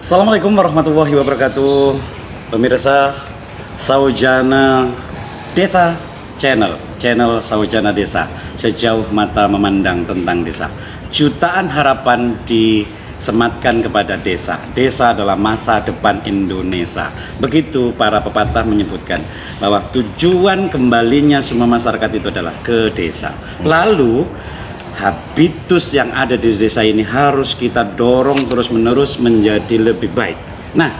Assalamualaikum warahmatullahi wabarakatuh. Pemirsa Saujana Desa channel Saujana Desa, sejauh mata memandang tentang desa. Jutaan harapan disematkan kepada desa. Desa adalah masa depan Indonesia. Begitu para pepatah menyebutkan bahwa tujuan kembalinya semua masyarakat itu adalah ke desa. Lalu habitus yang ada di desa ini harus kita dorong terus-menerus menjadi lebih baik. Nah,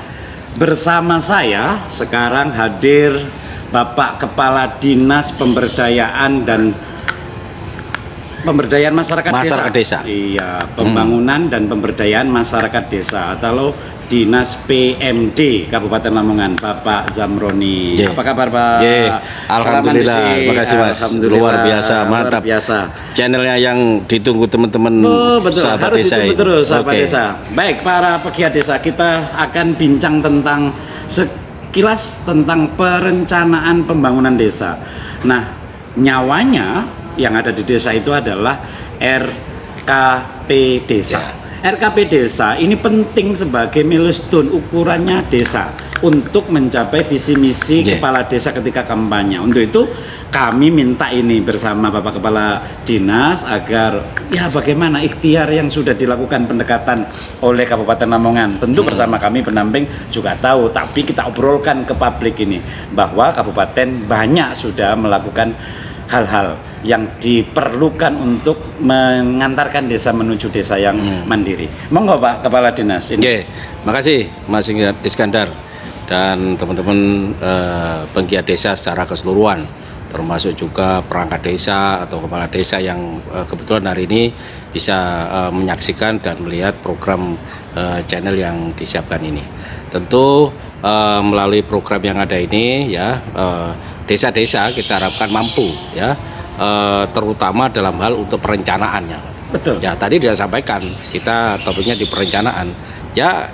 bersama saya sekarang hadir Bapak Kepala Dinas Pemberdayaan Masyarakat Desa. Iya, Pembangunan dan Pemberdayaan Masyarakat Desa atau Dinas PMD Kabupaten Lamongan, Bapak Zamroni. Apa kabar, Pak? Alhamdulillah, terima kasih Mas. Luar biasa, mantap. Luar biasa. Channelnya yang ditunggu teman-teman. Betul, sahabat harus desa ditunggu ini. terus, sahabat Oke. desa. Baik, para pegiat desa, kita akan bincang tentang sekilas tentang perencanaan pembangunan desa. Nah, nyawanya yang ada di desa itu adalah RKP Desa. RKP Desa ini penting sebagai milestone ukurannya desa untuk mencapai visi misi kepala desa ketika kampanye. Untuk itu kami minta ini bersama Bapak Kepala Dinas agar ya bagaimana ikhtiar yang sudah dilakukan pendekatan oleh Kabupaten Lamongan. Tentu bersama kami pendamping juga tahu, tapi kita obrolkan ke publik ini bahwa kabupaten banyak sudah melakukan hal-hal yang diperlukan untuk mengantarkan desa menuju desa yang mandiri. Monggo Pak Kepala Dinas ini. Oke, makasih Mas Iskandar dan teman-teman penggiat desa secara keseluruhan, termasuk juga perangkat desa atau kepala desa yang kebetulan hari ini bisa menyaksikan dan melihat program channel yang disiapkan ini. Tentu melalui program yang ada ini ya, desa-desa kita harapkan mampu ya, terutama dalam hal untuk perencanaannya. Betul. Ya, tadi dia sampaikan kita topiknya di perencanaan. Ya,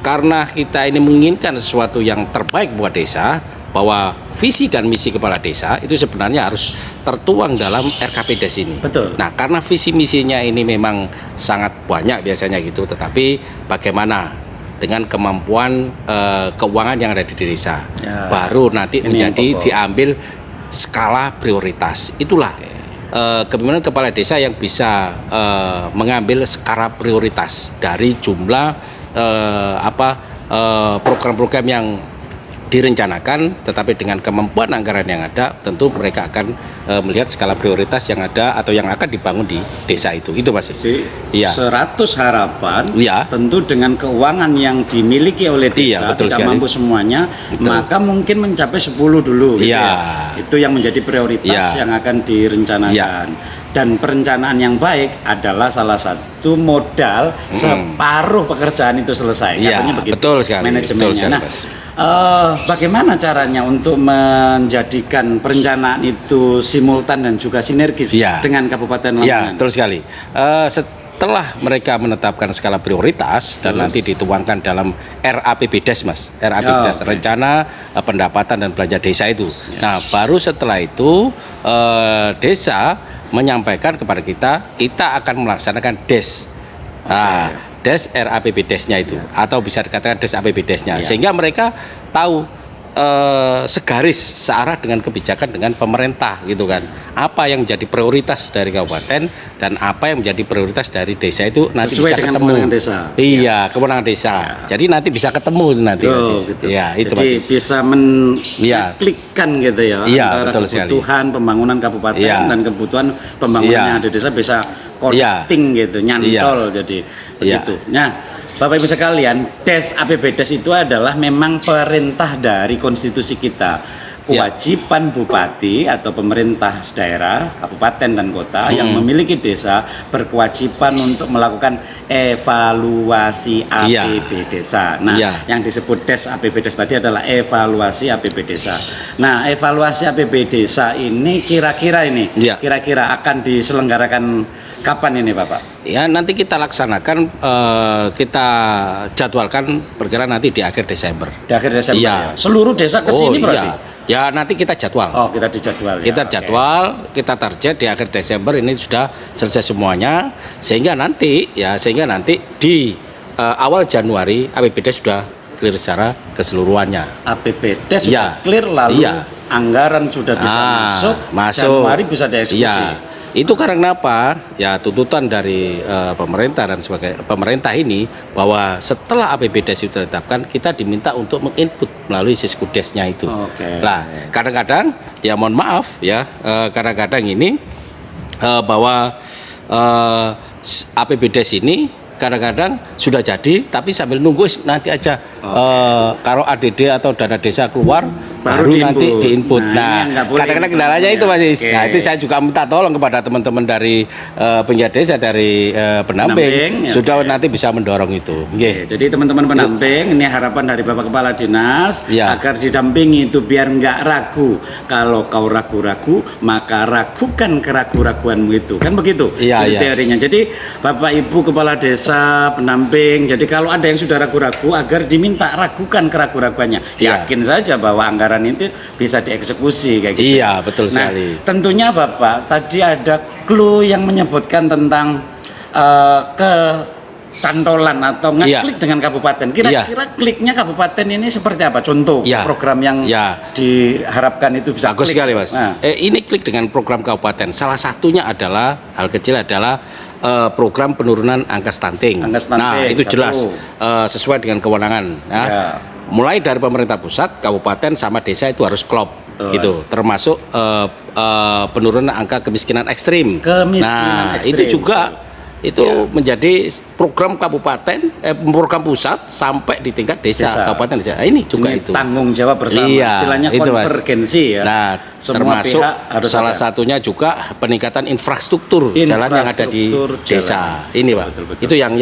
karena kita ini menginginkan sesuatu yang terbaik buat desa, bahwa visi dan misi kepala desa itu sebenarnya harus tertuang dalam RKP Des ini. Betul. Nah, karena visi misinya ini memang sangat banyak biasanya gitu, tetapi bagaimana dengan kemampuan keuangan yang ada di desa, Ya, baru nanti ini menjadi yang pokok. diambil skala prioritas. Itulah kepemimpinan kepala desa yang bisa mengambil skala prioritas dari jumlah program-program yang direncanakan, tetapi dengan kemampuan anggaran yang ada, tentu mereka akan melihat skala prioritas yang ada atau yang akan dibangun di desa itu. Itu Mas. Iya. 100 harapan, Iya. tentu dengan keuangan yang dimiliki oleh desa, Iya, betul tidak sekali. mampu semuanya, Betul. maka mungkin mencapai 10 dulu. Gitu Iya. ya. Itu yang menjadi prioritas Iya. yang akan direncanakan. Dan perencanaan yang baik adalah salah satu modal separuh pekerjaan itu selesai. Iya, Katanya begitu. betul sekali. Manajemennya. Betul sekali, Nah, Mas. bagaimana caranya untuk menjadikan perencanaan itu simultan dan juga sinergis dengan Kabupaten Lamongan? Ya, betul sekali. Setelah mereka menetapkan skala prioritas dan nanti dituangkan dalam RAPB Des, Mas. RAPB Des, Rencana Pendapatan dan Belanja Desa itu. Nah, baru setelah itu desa menyampaikan kepada kita akan melaksanakan Des. Nah, Des RAPB Desnya itu, atau bisa dikatakan Des APB Desnya, sehingga mereka tahu segaris searah dengan kebijakan dengan pemerintah gitu kan, apa yang menjadi prioritas dari kabupaten dan apa yang menjadi prioritas dari desa itu nanti sesuai bisa dengan ketemu. kewenangan desa. Iya, kewenangan desa. Jadi nanti bisa ketemu nanti. Gitu. Ya, itu jadi Mas. bisa mengklikkan gitu ya, antara betul kebutuhan sekali. pembangunan kabupaten dan kebutuhan pembangunan yang ada di desa bisa connecting gitu, nyantol jadi begitu. Nah, Bapak Ibu sekalian, Des APB Des itu adalah memang perintah dari konstitusi kita. Kewajiban bupati atau pemerintah daerah, kabupaten dan kota yang memiliki desa berkewajiban untuk melakukan evaluasi APB desa. Nah, yang disebut Des APB Des tadi adalah evaluasi APB desa. Nah, evaluasi APB desa ini kira-kira akan diselenggarakan kapan ini, Bapak? Ya, nanti kita laksanakan, kita jadwalkan perkiraan nanti di akhir Desember. Di akhir Desember. Iya. Ya. Seluruh desa ke sini berarti. Ya, nanti kita jadwal. Oh, kita dijadwal. Kita jadwal, kita target di akhir Desember ini sudah selesai semuanya, sehingga nanti di awal Januari APBD sudah clear secara keseluruhannya. APBD sudah Ya. clear, lalu Iya. anggaran sudah bisa masuk, Januari bisa dieksekusi. Ya, itu karena apa? Ya tuntutan dari pemerintah dan sebagai pemerintah ini bahwa setelah APBD sudah ditetapkan kita diminta untuk menginput melalui Siskudesnya itu. Oke. Nah, kadang-kadang ya mohon maaf ya, kadang-kadang ini bahwa APBDes ini kadang-kadang sudah jadi tapi sambil nunggu nanti aja kalau ADD atau dana desa keluar baru nanti diinput. Nah, Kadang-kadang kendalanya itu Mas Is. Oke. Nah, itu saya juga minta tolong kepada teman-teman dari penggiat desa dari pendamping ya, sudah nanti bisa mendorong itu. Oke, jadi teman-teman pendamping, ini harapan dari Bapak Kepala Dinas Ya. agar didampingi itu biar nggak ragu. Kalau kau ragu-ragu, maka ragukan keraguan-raguanmu itu. Kan begitu? Iya, Itu iya. teorinya. Jadi Bapak Ibu Kepala Desa, pendamping, jadi kalau ada yang sudah ragu-ragu agar diminta ragukan keraguan-raguannya. Iya. Yakin saja bahwa anggaran itu bisa dieksekusi kayak gitu. Iya, betul sekali. Nah, tentunya Bapak tadi ada clue yang menyebutkan tentang kecantolan atau ngeklik dengan kabupaten. Kira-kira kliknya kabupaten ini seperti apa? Contoh program yang diharapkan itu bisa bagus klik. sekali Mas. Nah. Ini klik dengan program kabupaten. Salah satunya adalah hal kecil adalah program penurunan angka stunting. Nah, itu jelas sesuai dengan kewenangan. Ya. Mulai dari pemerintah pusat, kabupaten sama desa itu harus klop, gitu. Termasuk penurunan angka kemiskinan ekstrim. Nah, ekstrim. itu juga itu menjadi program kabupaten, program pusat sampai di tingkat desa. Kabupaten desa. Nah, ini juga itu tanggung jawab bersama. Istilahnya itu, konvergensi ya. Nah, semua termasuk pihak harus salah ada. satunya juga peningkatan infrastruktur jalan yang ada di desa. Ini Pak. Betul. Itu yang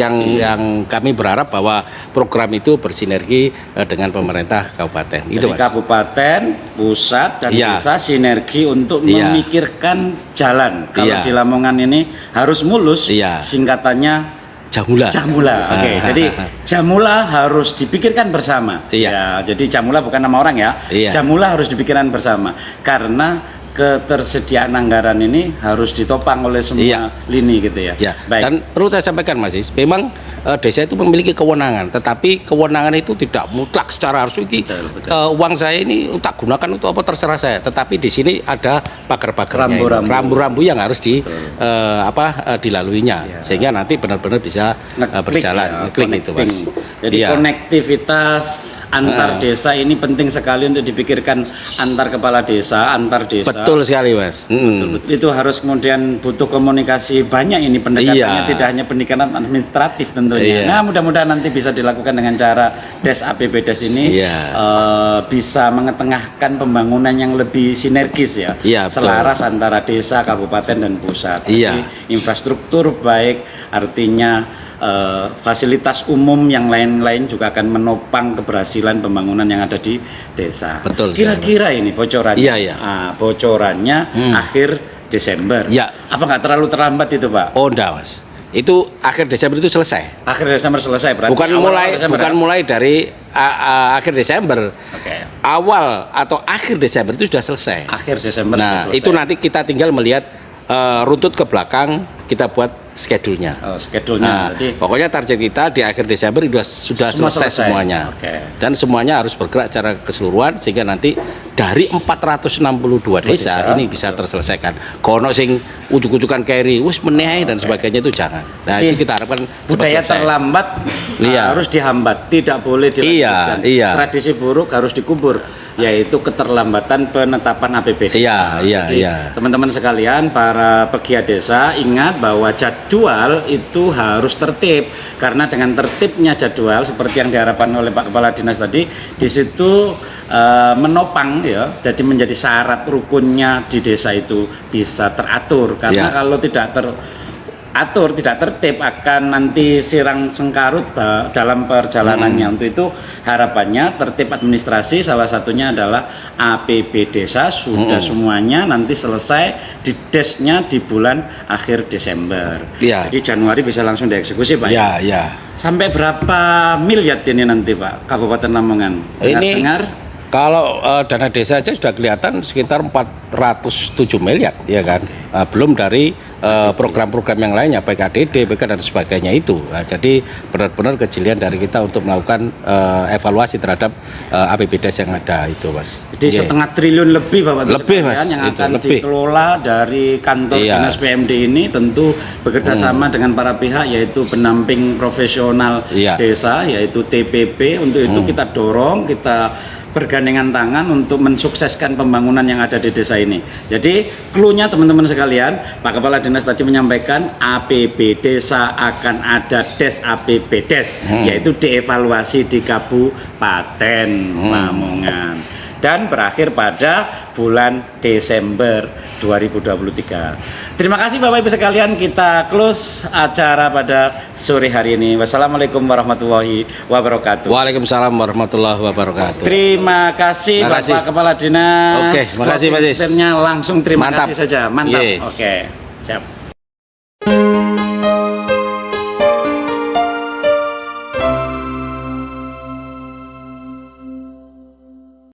kami berharap bahwa program itu bersinergi dengan pemerintah kabupaten. Jadi Itu Mas. kabupaten, pusat dan desa sinergi untuk memikirkan jalan. Kalau di Lamongan ini harus mulus, singkatannya Jamula. Oke, jadi Jamula harus dipikirkan bersama. Ya, jadi Jamula bukan nama orang ya. Jamula harus dipikirkan bersama karena ketersediaan anggaran ini harus ditopang oleh semua lini gitu ya. Baik. Dan perlu saya sampaikan Mas Is, memang desa itu memiliki kewenangan, tetapi kewenangan itu tidak mutlak secara harus uang saya ini tak gunakan untuk apa terserah saya. Tetapi di sini ada pagar-pagarnya, rambu-rambu yang harus dilaluinya, sehingga nanti benar-benar bisa berjalan. Klik itu Mas. Jadi konektivitas antar desa ini penting sekali untuk dipikirkan antar kepala desa, antar desa. Betul sekali Mas. Itu harus kemudian butuh komunikasi banyak ini pendekatannya, tidak hanya pendekatan administratif tentunya. Nah, mudah-mudahan nanti bisa dilakukan dengan cara Des APBDes ini bisa mengetengahkan pembangunan yang lebih sinergis ya, selaras antara desa, kabupaten dan pusat. Jadi infrastruktur baik, artinya fasilitas umum yang lain-lain juga akan menopang keberhasilan pembangunan yang ada di desa. Betul. Kira-kira ini bocorannya, bocorannya akhir Desember. Apa nggak terlalu terlambat itu Pak? Oh enggak Mas. Itu akhir Desember itu selesai. Akhir Desember selesai berarti. Bukan mulai dari akhir Desember. Awal atau akhir Desember itu sudah selesai. Akhir Desember sudah selesai. Itu nanti kita tinggal melihat runtut ke belakang, kita buat schedule-nya. Schedule-nya. Pokoknya target kita di akhir Desember sudah selesai semuanya. Dan semuanya harus bergerak secara keseluruhan sehingga nanti dari 462 desa ini bisa terselesaikan. Kono sing ujuk-ujukan keri, wis meneh dan sebagainya itu jangan. Nah, itu kita harapkan budaya terlambat harus dihambat, tidak boleh dilanjutkan. Tradisi buruk harus dikubur, yaitu keterlambatan penetapan APBD. Teman-teman sekalian, para pegiat desa ingat bahwa jadwal itu harus tertib, karena dengan tertibnya jadwal seperti yang diharapkan oleh Pak Kepala Dinas tadi, di situ menopang ya, jadi menjadi syarat rukunnya di desa itu bisa teratur, karena kalau tidak teratur, tidak tertib akan nanti sirang sengkarut dalam perjalanannya. Untuk itu harapannya tertib administrasi, salah satunya adalah APB desa sudah semuanya nanti selesai di desnya di bulan akhir Desember. Jadi Januari bisa langsung dieksekusi Pak. Sampai berapa miliar ini nanti Pak Kabupaten Lamongan? Dengar-dengar kalau dana desa aja sudah kelihatan sekitar 407 miliar ya kan. Belum dari program-program yang lainnya, PKDD, PK dan sebagainya itu. Nah, jadi benar-benar kejelian dari kita untuk melakukan evaluasi terhadap APBDes yang ada itu, Mas. Jadi 1,5 triliun lebih Bapak Ibu Lebih, sekalian Mas. yang Itu, akan lebih. dikelola dari kantor Iya. dinas PMD ini tentu bekerja sama dengan para pihak yaitu pendamping profesional Iya. desa yaitu TPP. Untuk itu kita dorong, kita bergandengan tangan untuk mensukseskan pembangunan yang ada di desa ini. Jadi clue-nya teman-teman sekalian, Pak Kepala Dinas tadi menyampaikan APB desa akan ada des APBdes, yaitu dievaluasi di Kabupaten Lamongan dan berakhir pada bulan Desember 2023. Terima kasih Bapak Ibu sekalian, kita close acara pada sore hari ini. Wassalamualaikum warahmatullahi wabarakatuh. Waalaikumsalam warahmatullahi wabarakatuh. Terima kasih Terima kasih. Bapak Kepala Dinas. Oke, terima kasih, Pak Dis. Langsung terima Mantap. kasih saja. Mantap. Ye. Oke, siap.